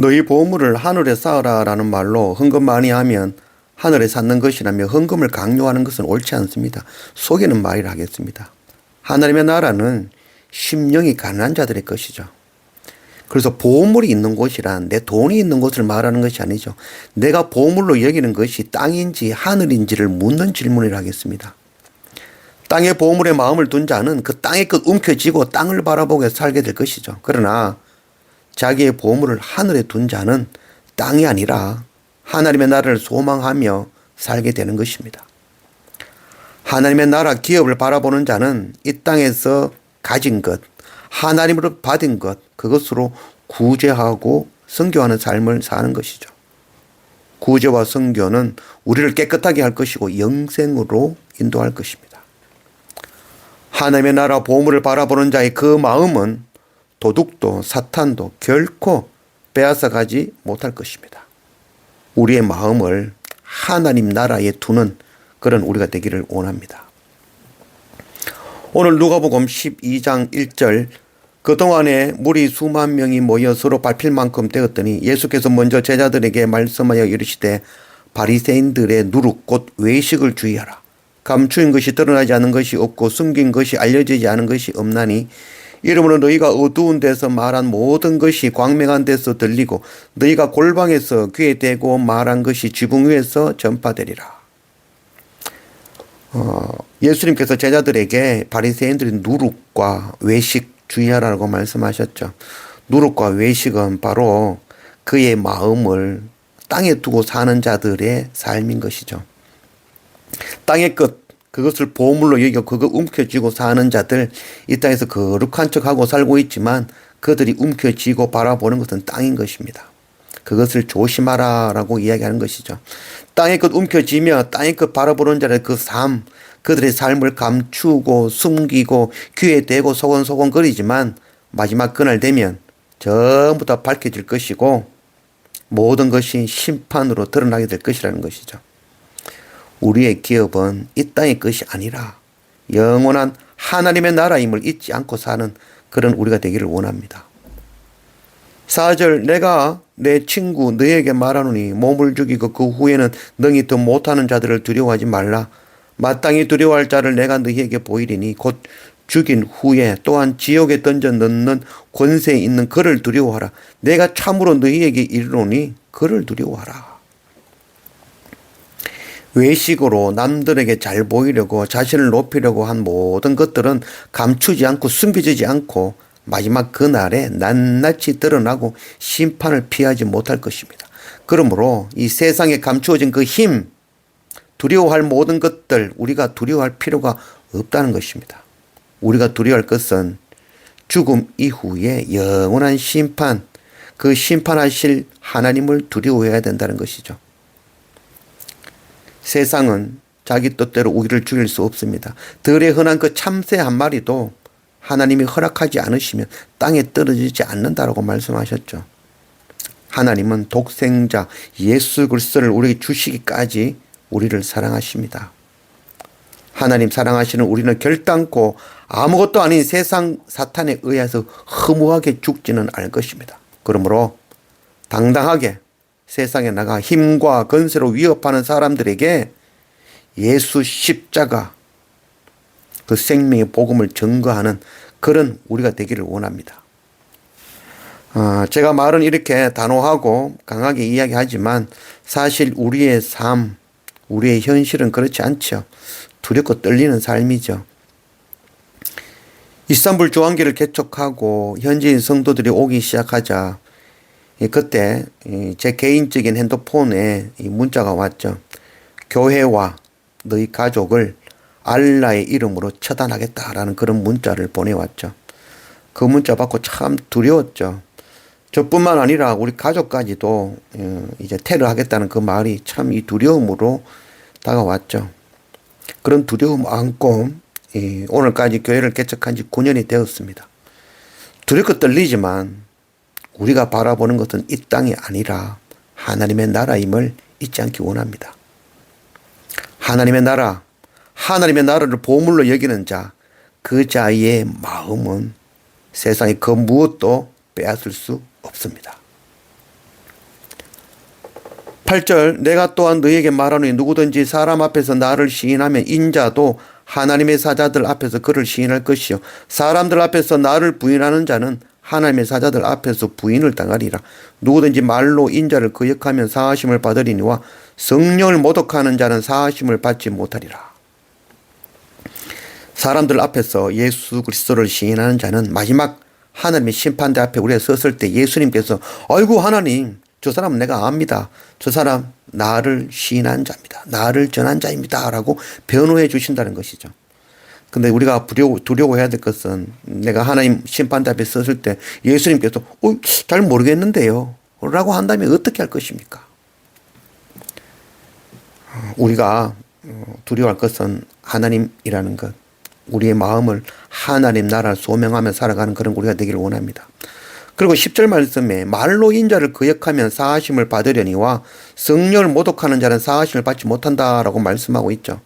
너희 보물을 하늘에 쌓으라라는 말로 헌금 많이 하면 하늘에 쌓는 것이라며 헌금을 강요하는 것은 옳지 않습니다. 속이는 말이라 하겠습니다. 하나님의 나라는 심령이 가난한 자들의 것이죠. 그래서 보물이 있는 곳이란 내 돈이 있는 곳을 말하는 것이 아니죠. 내가 보물로 여기는 것이 땅인지 하늘인지를 묻는 질문이라 하겠습니다. 땅의 보물에 마음을 둔 자는 그 땅의 끝 움켜쥐고 땅을 바라보고 살게 될 것이죠. 그러나 자기의 보물을 하늘에 둔 자는 땅이 아니라 하나님의 나라를 소망하며 살게 되는 것입니다. 하나님의 나라 기업을 바라보는 자는 이 땅에서 가진 것, 하나님으로 받은 것, 그것으로 구제하고 선교하는 삶을 사는 것이죠. 구제와 선교는 우리를 깨끗하게 할 것이고 영생으로 인도할 것입니다. 하나님의 나라 보물을 바라보는 자의 그 마음은 도둑도 사탄도 결코 빼앗아가지 못할 것입니다. 우리의 마음을 하나님 나라에 두는 그런 우리가 되기를 원합니다. 오늘 누가복음 12장 1절 그동안에 무리 수만 명이 모여 서로 밟힐 만큼 되었더니 예수께서 먼저 제자들에게 말씀하여 이르시되 바리새인들의 누룩 곧 외식을 주의하라. 감추인 것이 드러나지 않은 것이 없고 숨긴 것이 알려지지 않은 것이 없나니 이러므로 너희가 어두운 데서 말한 모든 것이 광명한 데서 들리고 너희가 골방에서 귀에 대고 말한 것이 지붕 위에서 전파되리라. 예수님께서 제자들에게 바리새인들의 누룩과 외식 주의하라고 말씀하셨죠. 누룩과 외식은 바로 그의 마음을 땅에 두고 사는 자들의 삶인 것이죠. 땅의 끝, 그것을 보물로 여겨 그거 움켜쥐고 사는 자들, 이 땅에서 거룩한 척하고 살고 있지만 그들이 움켜쥐고 바라보는 것은 땅인 것입니다. 그것을 조심하라라고 이야기하는 것이죠. 땅의 것 움켜쥐며 땅의 것 바라보는 자의 그 삶, 그들의 삶을 감추고 숨기고 귀에 대고 소곤소곤거리지만 마지막 그날 되면 전부 다 밝혀질 것이고 모든 것이 심판으로 드러나게 될 것이라는 것이죠. 우리의 기업은 이 땅의 것이 아니라 영원한 하나님의 나라임을 잊지 않고 사는 그런 우리가 되기를 원합니다. 4절 내가 내 친구 너에게 말하노니 몸을 죽이고 그 후에는 능히 더 못하는 자들을 두려워하지 말라. 마땅히 두려워할 자를 내가 너희에게 보이리니 곧 죽인 후에 또한 지옥에 던져 넣는 권세에 있는 그를 두려워하라. 내가 참으로 너희에게 이르노니 그를 두려워하라. 외식으로 남들에게 잘 보이려고 자신을 높이려고 한 모든 것들은 감추지 않고 숨겨지지 않고 마지막 그날에 낱낱이 드러나고 심판을 피하지 못할 것입니다. 그러므로 이 세상에 감추어진 그 힘, 두려워할 모든 것들 우리가 두려워할 필요가 없다는 것입니다. 우리가 두려워할 것은 죽음 이후에 영원한 심판, 그 심판하실 하나님을 두려워해야 된다는 것이죠. 세상은 자기 뜻대로 우리를 죽일 수 없습니다. 들에 흔한 그 참새 한 마리도 하나님이 허락하지 않으시면 땅에 떨어지지 않는다라고 말씀하셨죠. 하나님은 독생자 예수 그리스도를 우리에게 주시기까지 우리를 사랑하십니다. 하나님 사랑하시는 우리는 결단코 아무것도 아닌 세상 사탄에 의해서 허무하게 죽지는 않을 것입니다. 그러므로 당당하게 세상에 나가 힘과 건세로 위협하는 사람들에게 예수 십자가 그 생명의 복음을 증거하는 그런 우리가 되기를 원합니다. 제가 말은 이렇게 단호하고 강하게 이야기하지만 사실 우리의 삶, 우리의 현실은 그렇지 않죠. 두렵고 떨리는 삶이죠. 이스탄불 교황기를 개척하고 현지인 성도들이 오기 시작하자 그때 제 개인적인 핸드폰에 문자가 왔죠. 교회와 너희 가족을 알라의 이름으로 처단하겠다라는 그런 문자를 보내왔죠. 그 문자 받고 참 두려웠죠. 저뿐만 아니라 우리 가족까지도 이제 테러하겠다는 그 말이 참 이 두려움으로 다가왔죠. 그런 두려움 안고 오늘까지 교회를 개척한 지 9년이 되었습니다. 두렵고 떨리지만 우리가 바라보는 것은 이 땅이 아니라 하나님의 나라임을 잊지 않기 원합니다. 하나님의 나라, 하나님의 나라를 보물로 여기는 자, 그 자의 마음은 세상의 그 무엇도 빼앗을 수 없습니다. 8절 내가 또한 너희에게 말하노니 누구든지 사람 앞에서 나를 시인하면 인자도 하나님의 사자들 앞에서 그를 시인할 것이요 사람들 앞에서 나를 부인하는 자는 하나님의 사자들 앞에서 부인을 당하리라. 누구든지 말로 인자를 거역하면 사하심을 받으리니와 성령을 모독하는 자는 사하심을 받지 못하리라. 사람들 앞에서 예수 그리스도를 시인하는 자는 마지막 하나님의 심판대 앞에 우리가 섰을 때 예수님께서 아이고 하나님 저 사람은 내가 압니다. 저 사람 나를 시인한 자입니다. 나를 전한 자입니다. 라고 변호해 주신다는 것이죠. 근데 우리가 두려워해야 될 것은 내가 하나님 심판대 앞에 섰을 때 예수님께서 잘 모르겠는데요. 라고 한다면 어떻게 할 것입니까? 우리가 두려워할 것은 하나님이라는 것. 우리의 마음을 하나님 나라를 소명하며 살아가는 그런 우리가 되기를 원합니다. 그리고 10절 말씀에 말로 인자를 거역하면 사하심을 받으려니와 성령을 모독하는 자는 사하심을 받지 못한다라고 말씀하고 있죠.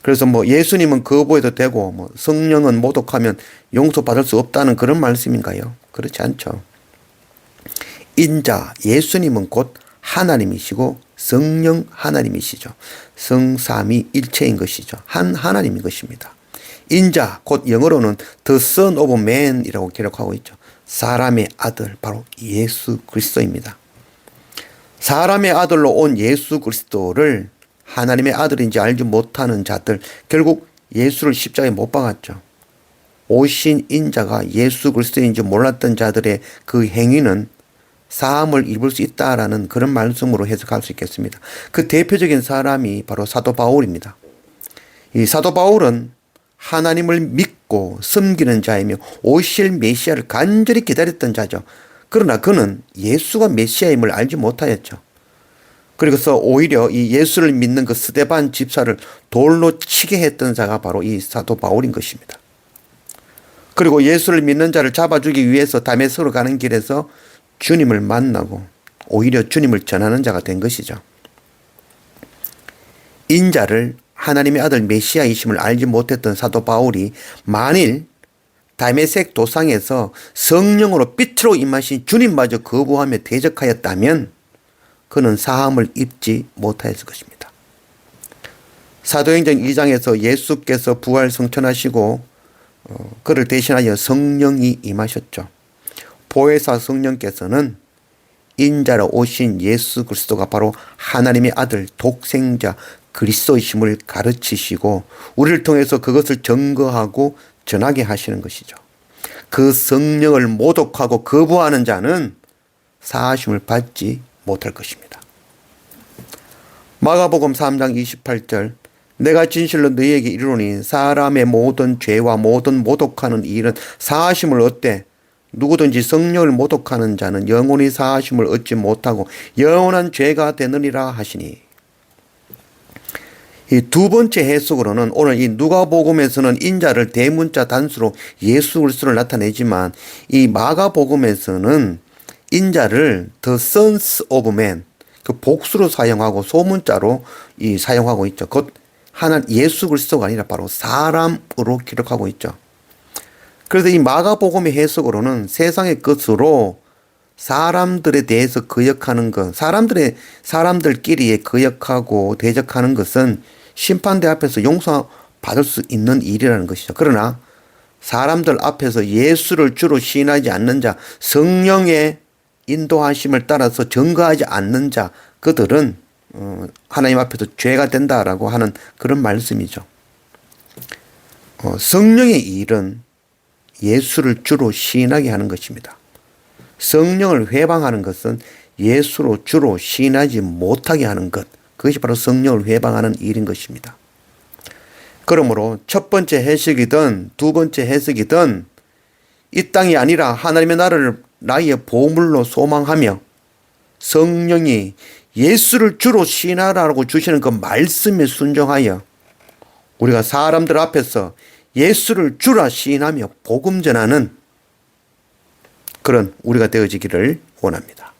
그래서 예수님은 거부해도 되고 성령은 모독하면 용서받을 수 없다는 그런 말씀인가요? 그렇지 않죠. 인자 예수님은 곧 하나님이시고 성령 하나님이시죠. 성삼위 일체인 것이죠. 한 하나님인 것입니다. 인자 곧 영어로는 The Son of Man이라고 기록하고 있죠. 사람의 아들 바로 예수 그리스도입니다. 사람의 아들로 온 예수 그리스도를 하나님의 아들인지 알지 못하는 자들 결국 예수를 십자가에 못 박았죠. 오신 인자가 예수 그리스도인지 몰랐던 자들의 그 행위는 사함을 입을 수 있다라는 그런 말씀으로 해석할 수 있겠습니다. 그 대표적인 사람이 바로 사도 바울입니다. 이 사도 바울은 하나님을 믿고 섬기는 자이며 오실 메시아를 간절히 기다렸던 자죠. 그러나 그는 예수가 메시아임을 알지 못하였죠. 그래서 오히려 이 예수를 믿는 그 스데반 집사를 돌로 치게 했던 자가 바로 이 사도 바울인 것입니다. 그리고 예수를 믿는 자를 잡아주기 위해서 다메섹으로 가는 길에서 주님을 만나고 오히려 주님을 전하는 자가 된 것이죠. 인자를 하나님의 아들 메시아이심을 알지 못했던 사도 바울이 만일 다메섹 도상에서 성령으로 빛으로 임하신 주님마저 거부하며 대적하였다면 그는 사함을 입지 못하였을 것입니다. 사도행전 2장에서 예수께서 부활 성천하시고 그를 대신하여 성령이 임하셨죠. 보혜사 성령께서는 인자로 오신 예수 그리스도가 바로 하나님의 아들 독생자 그리스도이심을 가르치시고 우리를 통해서 그것을 증거하고 전하게 하시는 것이죠. 그 성령을 모독하고 거부하는 자는 사하심을 받지 못할 것입니다. 마가복음 3장 28절 내가 진실로 너희에게 이르노니 사람의 모든 죄와 모든 모독하는 일은 사하심을 얻되 누구든지 성령을 모독하는 자는 영원히 사하심을 얻지 못하고 영원한 죄가 되느니라 하시니. 이 두 번째 해석으로는 오늘 이 누가복음에서는 인자를 대문자 단수로 예수 그리스도를 나타내지만 이 마가복음에서는 인자를 The Sons of Man 그 복수로 사용하고 소문자로 사용하고 있죠. 곧 예수 그리스도가 아니라 바로 사람으로 기록하고 있죠. 그래서 이 마가복음의 해석으로는 세상의 것으로 사람들에 대해서 거역하는 것, 사람들끼리에 거역하고 대적하는 것은 심판대 앞에서 용서받을 수 있는 일이라는 것이죠. 그러나 사람들 앞에서 예수를 주로 시인하지 않는 자, 성령의 인도하심을 따라서 증거하지 않는 자, 그들은 하나님 앞에서 죄가 된다라고 하는 그런 말씀이죠. 성령의 일은 예수를 주로 시인하게 하는 것입니다. 성령을 회방하는 것은 예수로 주로 시인하지 못하게 하는 것, 그것이 바로 성령을 회방하는 일인 것입니다. 그러므로 첫 번째 해석이든 두 번째 해석이든 이 땅이 아니라 하나님의 나라를 나의 보물로 소망하며 성령이 예수를 주로 시인하라고 주시는 그 말씀에 순종하여 우리가 사람들 앞에서 예수를 주라 시인하며 복음 전하는 그런 우리가 되어지기를 원합니다.